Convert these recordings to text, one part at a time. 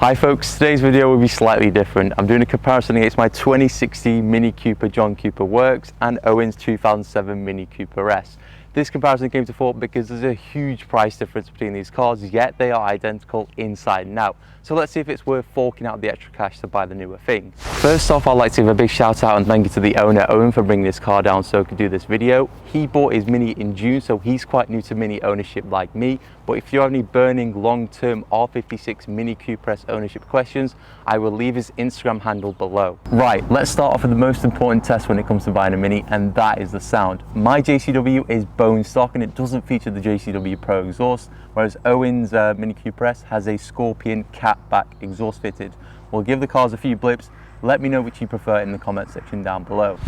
Hi folks, today's video will be slightly different. I'm doing a comparison against my 2016 Mini Cooper John Cooper Works and Owen's 2007 Mini Cooper S. This comparison came to thought because there's a huge price difference between these cars, yet they are identical inside and out. So let's see if it's worth forking out the extra cash to buy the newer thing. First off, I'd like to give a big shout out and thank you to the owner, Owen, for bringing this car down so I could do this video. He bought his Mini in June, so he's quite new to Mini ownership like me. But if you have any burning long-term R56 Mini Cooper S ownership questions, I will leave his Instagram handle below. Right, let's start off with the most important test when it comes to buying a Mini, and that is the sound. My JCW is bone stock and it doesn't feature the JCW Pro exhaust, whereas Owen's Mini Cooper S has a Scorpion catback exhaust fitted. We'll give the cars a few blips. Let me know which you prefer in the comment section down below.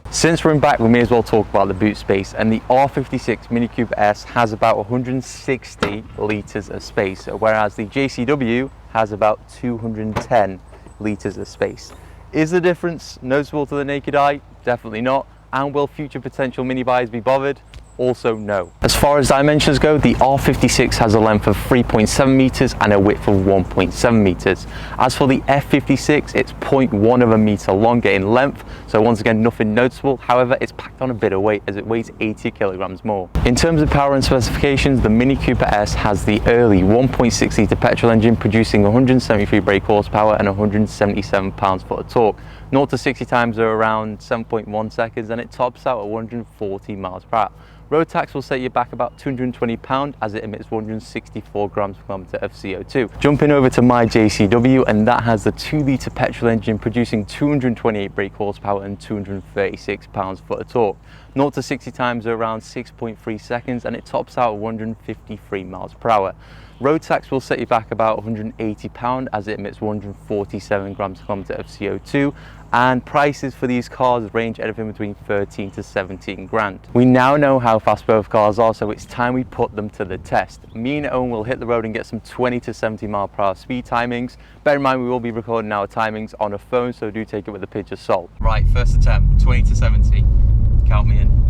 Since we're back, we may as well talk about the boot space, and the R56 Mini Cooper S has about 160 litres of space, whereas the JCW has about 210 litres of space. Is the difference noticeable to the naked eye? Definitely not. And will future potential Mini buyers be bothered? Also no. As far as dimensions go, the R56 has a length of 3.7 meters and a width of 1.7 meters. As for the F56, it's 0.1 of a meter longer in length, so once again nothing noticeable. However, it's packed on a bit of weight as it weighs 80 kilograms more. In terms of power and specifications, the Mini Cooper S has the early 1.6 litre petrol engine producing 173 brake horsepower and 177 pounds-foot of torque. 0 to 60 times are around 7.1 seconds, and it tops out at 140 miles per hour. Road tax will set you back about £220 as it emits 164 grams per kilometre of CO2. Jumping over to my JCW, and that has the 2 litre petrol engine producing 228 brake horsepower and 236 pounds-foot of torque. 0 to 60 times are around 6.3 seconds, and it tops out at 153 miles per hour. Road tax will set you back about £180 as it emits 147 grams per kilometre of CO2, and prices for these cars range anything between 13 to 17 grand. We now know how fast both cars are, so it's time we put them to the test. Me and Owen will hit the road and get some 20 to 70 mile per hour speed timings. Bear in mind we will be recording our timings on a phone, so do take it with a pinch of salt. Right, first attempt, 20 to 70. Count me in.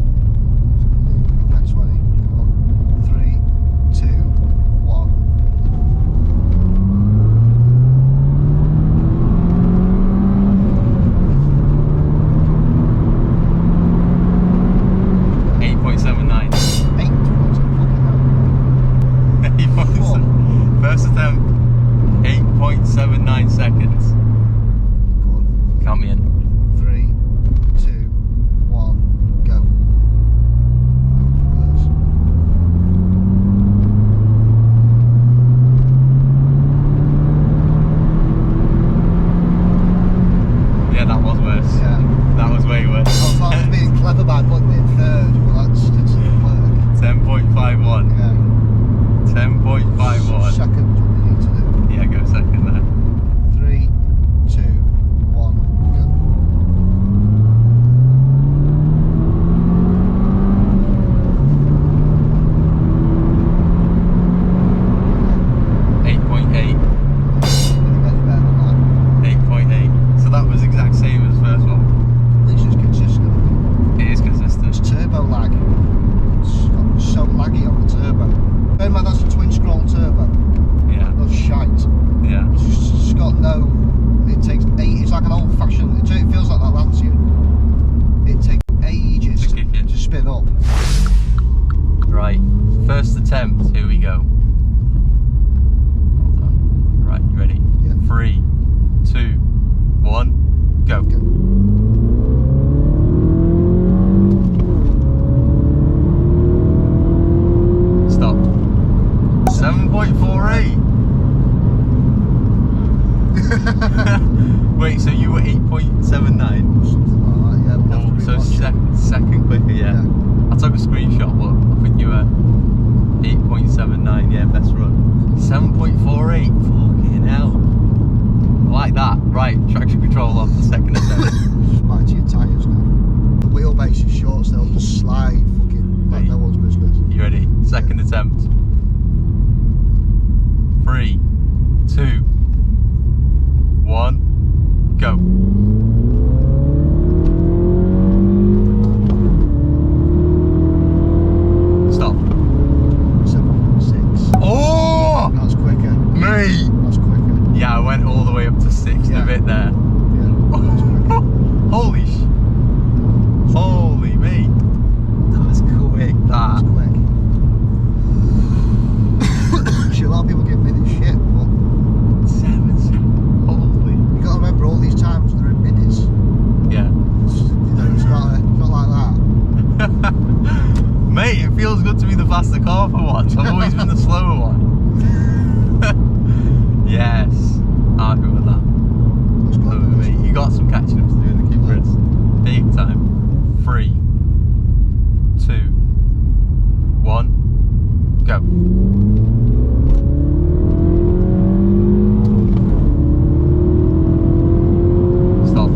8.79 seconds. Count me in. 3, 2, 1, go. Wait, so you were 8.79? Yeah, we have to So rewatch it. second quicker, yeah. I took a screenshot, but I think you were 8.79, yeah, best run. 7.48, fucking hell. I like that. Right, traction control off the second attempt. Just back to your tyres now. The wheelbase is short, so they'll just slide fucking like no one's business. You ready? Second attempt. 3, 2, 1, go. Stop. 7.6. Oh! That's quicker. Mate! That's quicker. Yeah, I went all the way up to 6 and a bit there. Yeah, that's quicker. Holy mate. That's quick, That's that. quick. See, a lot of people give me this shit, but 7, holy. you gotta remember all these times they're in minis. Yeah. It's not like that. Mate, it feels good to be the faster car for once. I've always been the slower one. Yes, I'm happy with that. Love it, mate. You got some catching up to do in the Cupras. Big time. 3, 2, 1, go. Stop.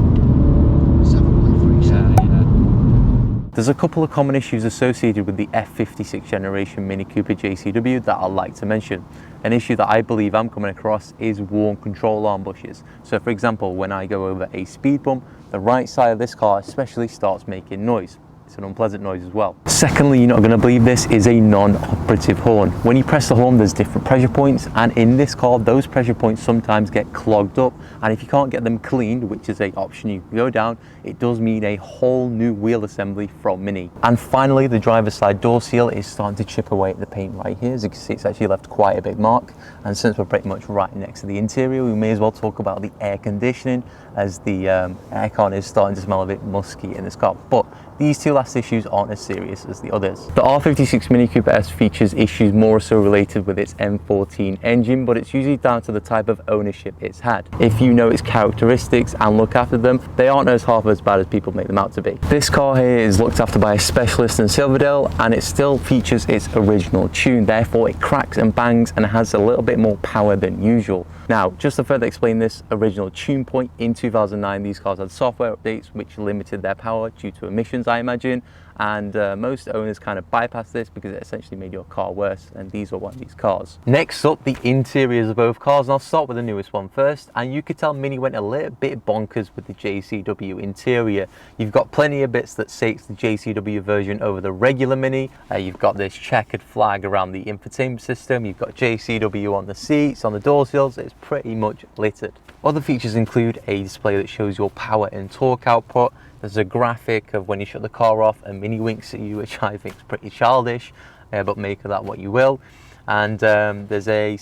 7.3. Yeah. There's a couple of common issues associated with the F56 generation Mini Cooper JCW that I'd like to mention. An issue that I believe I'm coming across is worn control arm bushes. So for example, when I go over a speed bump, the right side of this car especially starts making noise. It's an unpleasant noise as well. Secondly, you're not going to believe this, is a non-operative horn. When you press the horn, there's different pressure points, and in this car, those pressure points sometimes get clogged up, and if you can't get them cleaned, which is an option you can go down, it does mean a whole new wheel assembly from Mini. And finally, the driver's side door seal is starting to chip away at the paint right here. As you can see, it's actually left quite a big mark, and since we're pretty much right next to the interior, we may as well talk about the air conditioning, as the aircon is starting to smell a bit musky in this car. But these two last issues aren't as serious as the others. The R56 Mini Cooper S features issues more so related with its M14 engine, but it's usually down to the type of ownership it's had. If you know its characteristics and look after them, they aren't half as bad as people make them out to be. This car here is looked after by a specialist in Silverdale, and it still features its original tune. Therefore, it cracks and bangs and has a little bit more power than usual. Now, just to further explain this original tune point, in 2009, these cars had software updates which limited their power due to emissions, I imagine, and most owners kind of bypassed this because it essentially made your car worse, and these are one of these cars. Next up, the interiors of both cars, and I'll start with the newest one first, and you could tell Mini went a little bit bonkers with the JCW interior. You've got plenty of bits that say it's the JCW version over the regular Mini. You've got this checkered flag around the infotainment system, you've got JCW on the seats, on the door sills. It's pretty much littered. Other features include a display that shows your power and torque output. There's a graphic of when you shut the car off and Mini winks at you, which I think is pretty childish, but make of that what you will. And there's a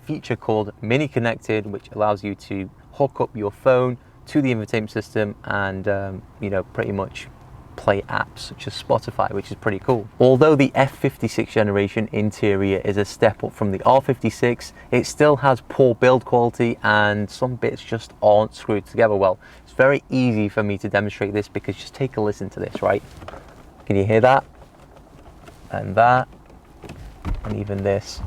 feature called Mini Connected, which allows you to hook up your phone to the infotainment system and pretty much play apps such as Spotify, which is pretty cool. Although the F56 generation interior is a step up from the R56, it still has poor build quality and some bits just aren't screwed together well. It's very easy for me to demonstrate this because just take a listen to this, right? Can you hear that? And that, and even this.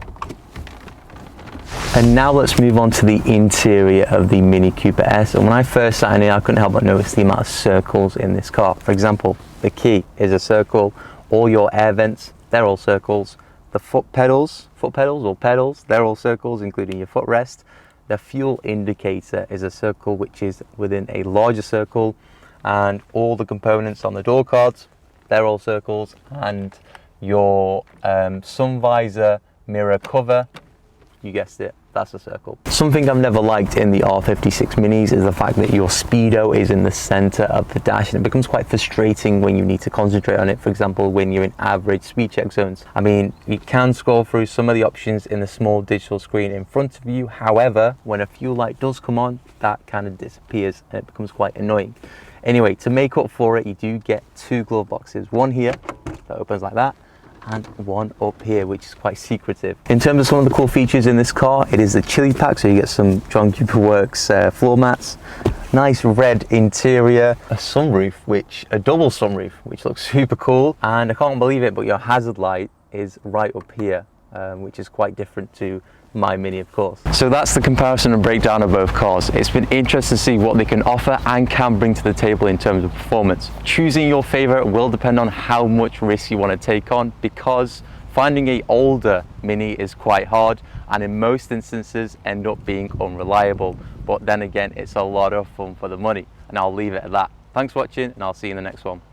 And now let's move on to the interior of the Mini Cooper S. And when I first sat in here, I couldn't help but notice the amount of circles in this car. For example, the key is a circle. All your air vents, they're all circles. The foot pedals, they're all circles, including your footrest. The fuel indicator is a circle, which is within a larger circle. And all the components on the door cards, they're all circles. And your sun visor mirror cover, you guessed it, that's a circle. Something I've never liked in the R56 Minis is the fact that your speedo is in the center of the dash, and it becomes quite frustrating when you need to concentrate on it. For example, when you're in average speed check zones. I mean, you can scroll through some of the options in the small digital screen in front of you. However, when a fuel light does come on, that kind of disappears and it becomes quite annoying. Anyway, to make up for it, you do get two glove boxes. One here that opens like that, and one up here, which is quite secretive. In terms of some of the cool features in this car, it is the chili pack, so you get some John Cooper Works floor mats, nice red interior, a sunroof, a double sunroof, which looks super cool, and I can't believe it, but your hazard light is right up here, which is quite different to my Mini, of course. So that's the comparison and breakdown of both cars. It's been interesting to see what they can offer and can bring to the table in terms of performance. Choosing your favorite will depend on how much risk you want to take on, because finding an older Mini is quite hard and in most instances end up being unreliable. But then again, it's a lot of fun for the money, and I'll leave it at that. Thanks for watching, and I'll see you in the next one.